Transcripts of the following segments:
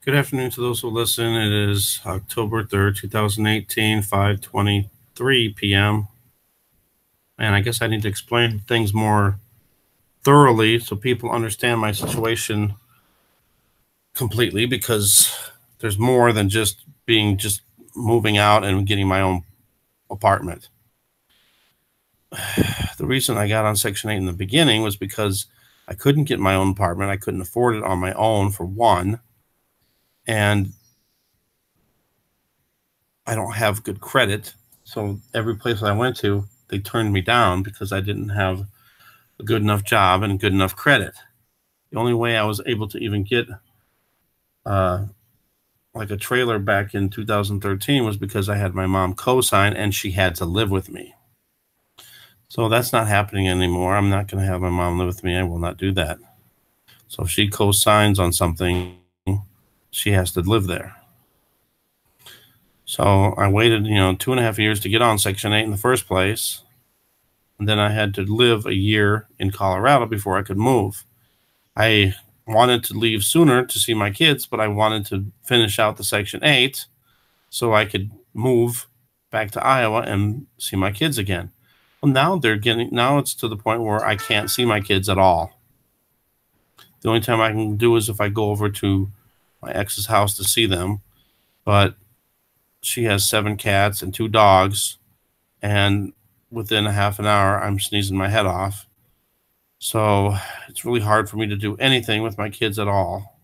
Good afternoon to those who listen. It is October 3rd, 2018, 5:23 p.m. And I guess I need to explain things more thoroughly so people understand my situation completely, because there's more than just moving out and getting my own apartment. The reason I got on Section 8 in the beginning was because I couldn't get my own apartment. I couldn't afford it on my own, for one. And I don't have good credit. So every place I went to, they turned me down because I didn't have a good enough job and good enough credit. The only way I was able to even get like a trailer back in 2013 was because I had my mom co-sign and she had to live with me. So that's not happening anymore. I'm not going to have my mom live with me. I will not do that. So if she co-signs on something, she has to live there. So I waited, 2.5 years to get on Section 8 in the first place. And then I had to live a year in Colorado before I could move. I wanted to leave sooner to see my kids, but I wanted to finish out the Section 8 so I could move back to Iowa and see my kids again. Well, now it's to the point where I can't see my kids at all. The only time I can do is if I go over to my ex's house to see them. But she has 7 cats and 2 dogs, and within a half an hour, I'm sneezing my head off. So it's really hard for me to do anything with my kids at all.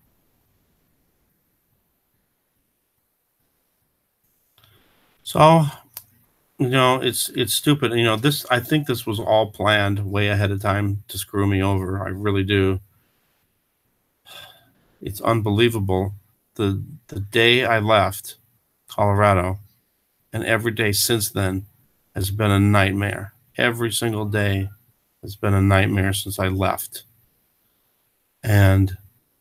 So, it's stupid. I think this was all planned way ahead of time to screw me over. I really do. It's unbelievable. The day I left Colorado, and every day since then has been a nightmare. Every single day has been a nightmare since I left. And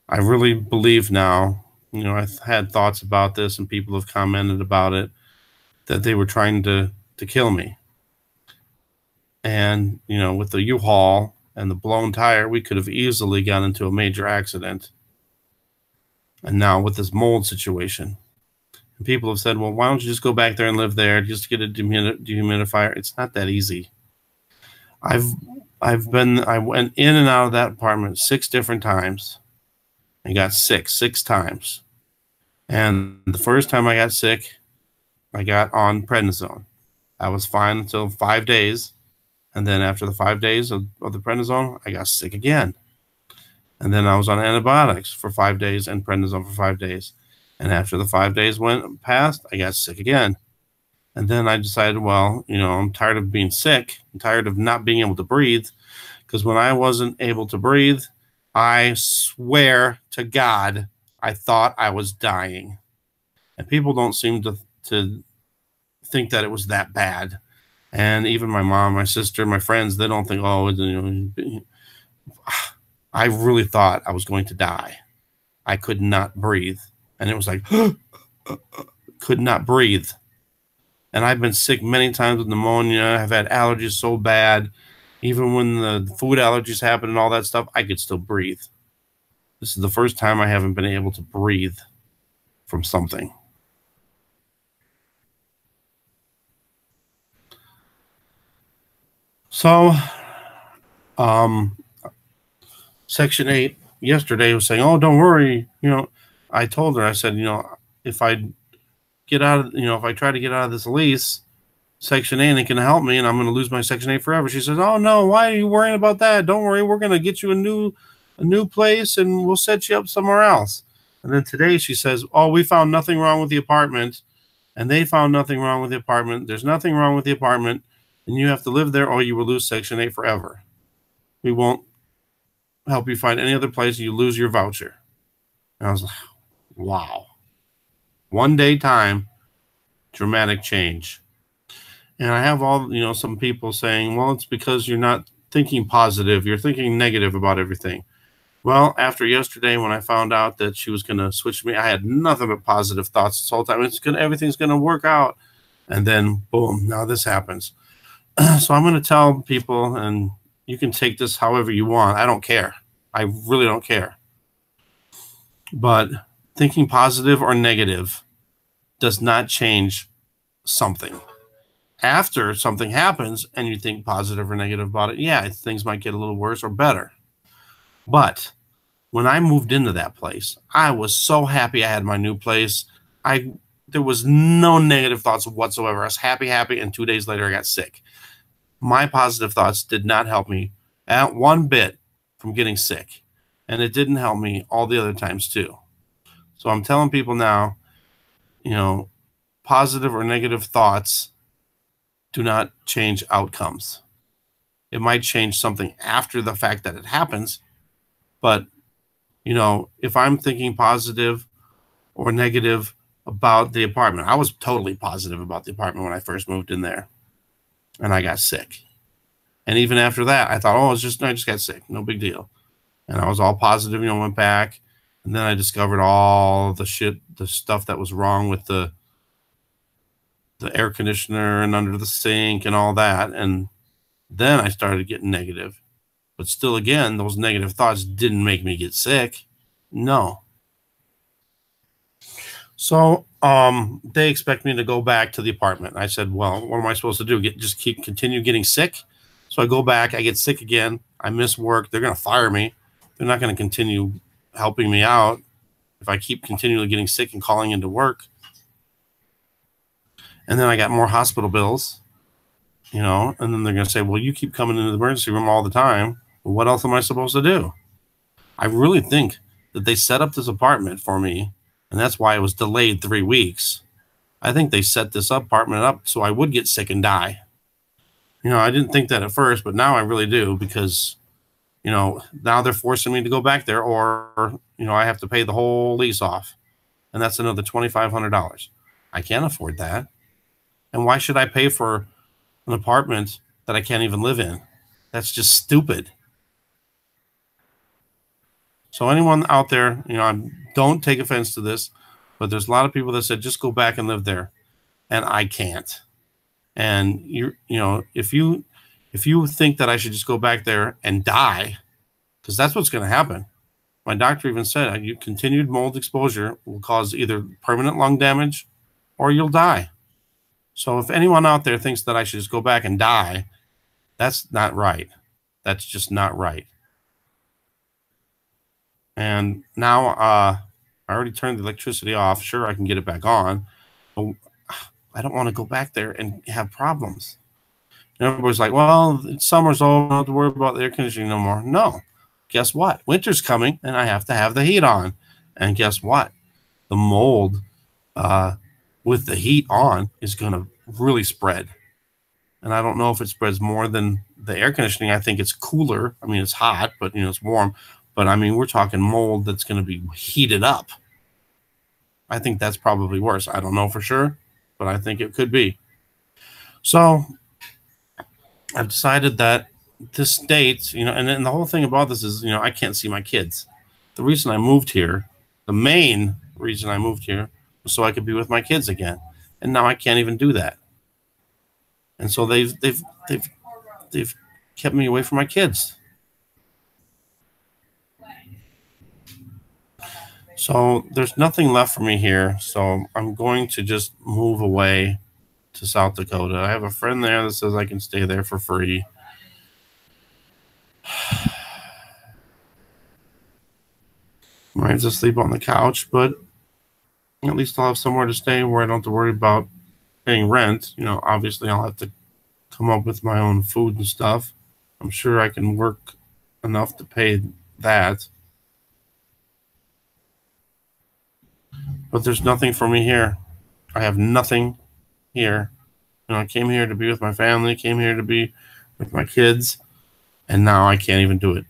I really believe now, I've had thoughts about this and people have commented about it, that they were trying to kill me. And, with the U-Haul and the blown tire, we could have easily gotten into a major accident. And now with this mold situation, and people have said, well, why don't you just go back there and live there, just get a dehumidifier? It's not that easy. I went in and out of that apartment 6 different times and got sick 6 times. And the first time I got sick, I got on prednisone. I was fine until 5 days. And then after the 5 days of the prednisone, I got sick again. And then I was on antibiotics for 5 days and prednisone for 5 days. And after the 5 days went past, I got sick again. And then I decided, well, I'm tired of being sick. I'm tired of not being able to breathe. Because when I wasn't able to breathe, I swear to God, I thought I was dying. And people don't seem to think that it was that bad. And even my mom, my sister, my friends, they don't think, oh, I really thought I was going to die. I could not breathe. And it was like, could not breathe. And I've been sick many times with pneumonia. I've had allergies so bad. Even when the food allergies happened and all that stuff, I could still breathe. This is the first time I haven't been able to breathe from something. So, Section 8 yesterday was saying, oh, don't worry. I told her, I said, if I get out of, if I try to get out of this lease, Section 8 ain't going to help me and I'm going to lose my Section 8 forever. She says, oh, no, why are you worrying about that? Don't worry. We're going to get you a new place and we'll set you up somewhere else. And then today she says, oh, we found nothing wrong with the apartment and they found nothing wrong with the apartment. There's nothing wrong with the apartment and you have to live there or you will lose Section 8 forever. We won't help you find any other place. You lose your voucher. And I was like, wow. 1 day time, dramatic change. And I have all, some people saying, well, it's because you're not thinking positive. You're thinking negative about everything. Well, after yesterday, when I found out that she was going to switch me, I had nothing but positive thoughts this whole time. Everything's going to work out. And then, boom, now this happens. So I'm going to tell people, and you can take this however you want. I don't care. I really don't care. But thinking positive or negative does not change something. After something happens and you think positive or negative about it, yeah, things might get a little worse or better. But when I moved into that place, I was so happy I had my new place. There was no negative thoughts whatsoever. I was happy, and 2 days later I got sick. My positive thoughts did not help me at one bit from getting sick. And it didn't help me all the other times too. So I'm telling people now, positive or negative thoughts do not change outcomes. It might change something after the fact that it happens, but if I'm thinking positive or negative about the apartment, I was totally positive about the apartment when I first moved in there, and I got sick. And even after that, I thought, I just got sick, no big deal. And I was all positive, went back, and then I discovered all the stuff that was wrong with the air conditioner and under the sink and all that. And then I started getting negative. But still, again, those negative thoughts didn't make me get sick. No. So they expect me to go back to the apartment. I said, well, what am I supposed to do? Continue getting sick? So I go back, I get sick again. I miss work. They're going to fire me. They're not going to continue helping me out if I keep continually getting sick and calling into work. And then I got more hospital bills, and then they're going to say, well, you keep coming into the emergency room all the time. Well, what else am I supposed to do? I really think that they set up this apartment for me, and that's why it was delayed 3 weeks. I think they set this apartment up so I would get sick and die. I didn't think that at first, but now I really do, because, now they're forcing me to go back there, or, I have to pay the whole lease off. And that's another $2,500. I can't afford that. And why should I pay for an apartment that I can't even live in? That's just stupid. So anyone out there, don't take offense to this, but there's a lot of people that said, just go back and live there. And I can't. And if you think that I should just go back there and die, because that's what's going to happen. My doctor even said continued mold exposure will cause either permanent lung damage or you'll die. So if anyone out there thinks that I should just go back and die, that's not right. That's just not right. And now I already turned the electricity off. Sure, I can get it back on, but I don't want to go back there and have problems. And everybody's like, well, summer's over, don't have to worry about the air conditioning no more. No. Guess what? Winter's coming, and I have to have the heat on. And guess what? The mold with the heat on is going to really spread. And I don't know if it spreads more than the air conditioning. I think it's cooler. I mean, it's hot, but, it's warm. But, I mean, we're talking mold that's going to be heated up. I think that's probably worse. I don't know for sure, but I think it could be. So I've decided that this state, and then the whole thing about this is, I can't see my kids. The reason I moved here, the main reason I moved here, was so I could be with my kids again. And now I can't even do that. And so they've kept me away from my kids. So there's nothing left for me here. So I'm going to just move away to South Dakota. I have a friend there that says I can stay there for free. Might just sleep on the couch, but at least I'll have somewhere to stay where I don't have to worry about paying rent. Obviously I'll have to come up with my own food and stuff. I'm sure I can work enough to pay that. But there's nothing for me here. I have nothing here. I came here to be with my family, came here to be with my kids, and now I can't even do it.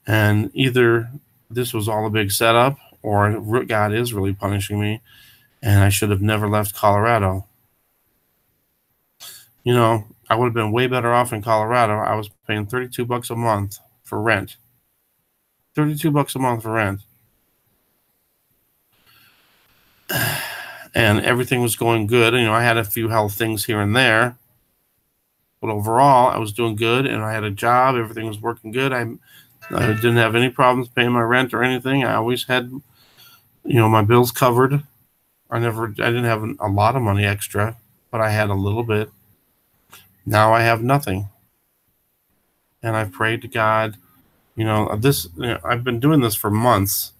And either this was all a big setup, or God is really punishing me, and I should have never left Colorado. I would have been way better off in Colorado. I was paying $32 a month for rent. $32 a month for rent. And everything was going good. I had a few health things here and there, but overall I was doing good, and I had a job. Everything was working good. I didn't have any problems paying my rent or anything. I always had, my bills covered. I didn't have a lot of money extra, but I had a little bit. Now I have nothing. And I've prayed to God, I've been doing this for months.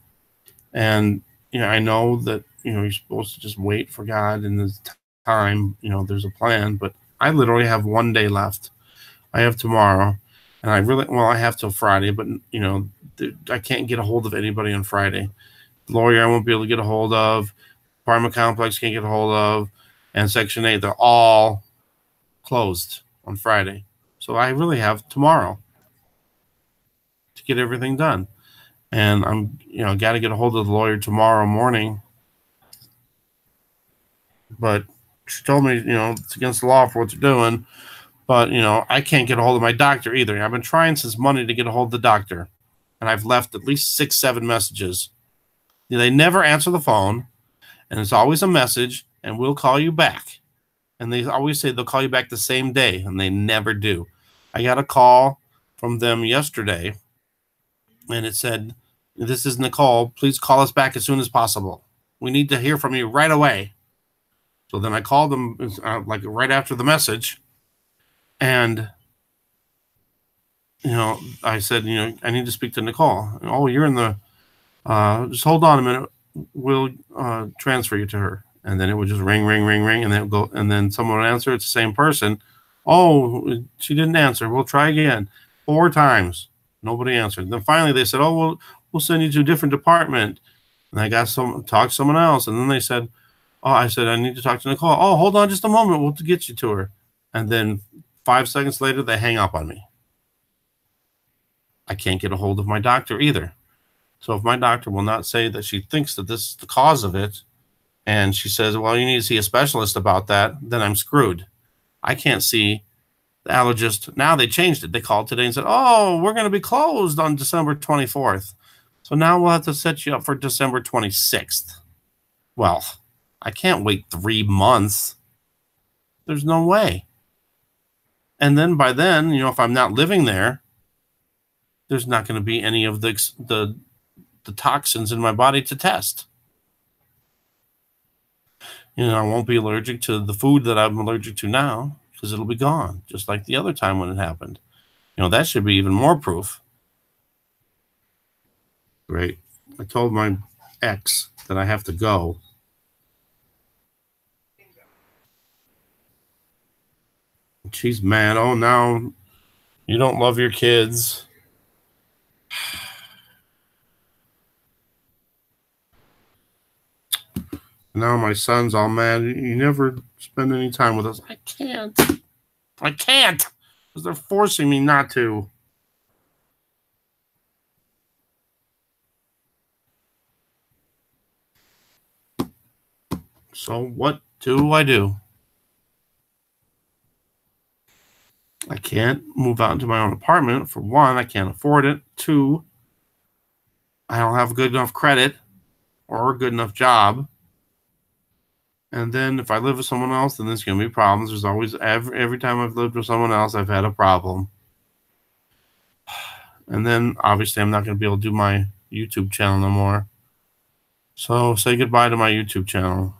And, I know that, you're supposed to just wait for God in this time, there's a plan, but I literally have one day left. I have tomorrow, and I have till Friday, but, I can't get a hold of anybody on Friday. The lawyer I won't be able to get a hold of, apartment complex can't get a hold of, and Section 8, they're all closed on Friday. So I really have tomorrow to get everything done. And I'm, got to get a hold of the lawyer tomorrow morning. But she told me, it's against the law for what they're doing. But, I can't get a hold of my doctor either. I've been trying since Monday to get a hold of the doctor. And I've left at least 6, 7 messages. They never answer the phone. And it's always a message, and we'll call you back. And they always say they'll call you back the same day, and they never do. I got a call from them yesterday, and it said, "This is Nicole. Please call us back as soon as possible. We need to hear from you right away." So then I called them like right after the message, and I said, I need to speak to Nicole. Oh, you're in the. Just hold on a minute. We'll transfer you to her. And then it would just ring, ring, ring, ring, and then it would go, and then someone would answer. It's the same person. Oh, she didn't answer. We'll try again. 4 times. Nobody answered. Then finally they said, "Oh, we'll send you to a different department." And I got talk to someone else. And then they said, "Oh," I said, "I need to talk to Nicole." "Oh, hold on just a moment. We'll get you to her." And then 5 seconds later, they hang up on me. I can't get a hold of my doctor either. So if my doctor will not say that she thinks that this is the cause of it, and she says, "Well, you need to see a specialist about that," then I'm screwed. I can't see the allergist. Now they changed it. They called today and said, "Oh, we're going to be closed on December 24th. So now we'll have to set you up for December 26th. Well, I can't wait 3 months. There's no way. And then by then, if I'm not living there, there's not going to be any of the toxins in my body to test. I won't be allergic to the food that I'm allergic to now because it'll be gone, just like the other time when it happened. That should be even more proof. Great. I told my ex that I have to go. She's mad. "Oh, now you don't love your kids." Now my son's all mad. "You never spend any time with us." I can't. Because they're forcing me not to. So what do I do? I can't move out into my own apartment. For one, I can't afford it. 2, I don't have good enough credit or a good enough job. And then if I live with someone else, then there's going to be problems. There's always, every time I've lived with someone else, I've had a problem. And then obviously I'm not going to be able to do my YouTube channel no more. So say goodbye to my YouTube channel.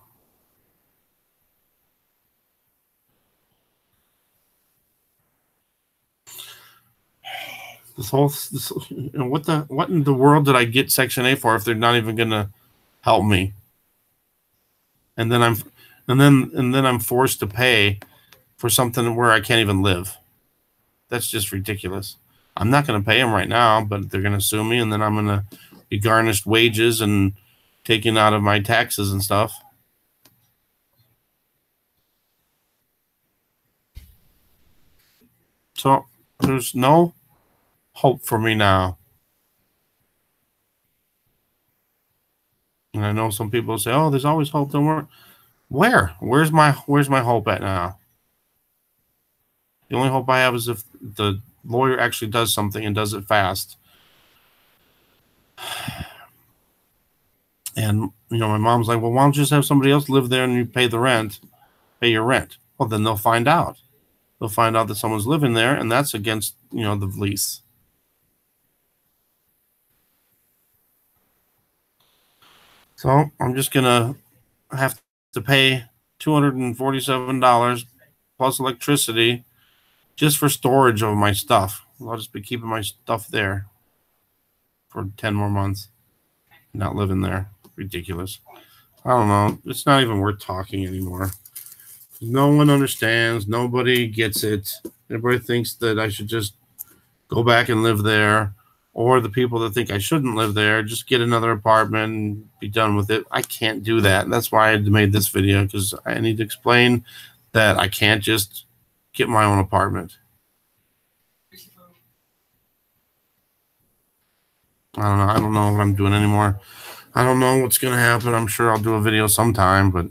What in the world did I get Section 8 for if they're not even going to help me? And then I'm forced to pay for something where I can't even live. That's just ridiculous. I'm not going to pay them right now, but they're going to sue me, and then I'm going to be garnished wages and taken out of my taxes and stuff. So there's no hope for me now. And I know some people say, "Oh, there's always hope." Don't worry. Where's my hope at now? The only hope I have is if the lawyer actually does something and does it fast. And my mom's like, "Well, why don't you just have somebody else live there and you pay your rent?" Well, then they'll find out. They'll find out that someone's living there, and that's against the lease. So I'm just gonna have to pay $247 plus electricity just for storage of my stuff. I'll just be keeping my stuff there for 10 more months, not living there. Ridiculous. I don't know. It's not even worth talking anymore. No one understands. Nobody gets it. Everybody thinks that I should just go back and live there. Or the people that think I shouldn't live there, just get another apartment and be done with it. I can't do that. And that's why I made this video, because I need to explain that I can't just get my own apartment. I don't know. I don't know what I'm doing anymore. I don't know what's going to happen. I'm sure I'll do a video sometime, but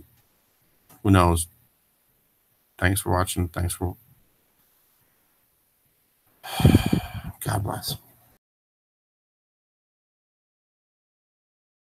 who knows? Thanks for watching. Thanks for... God bless.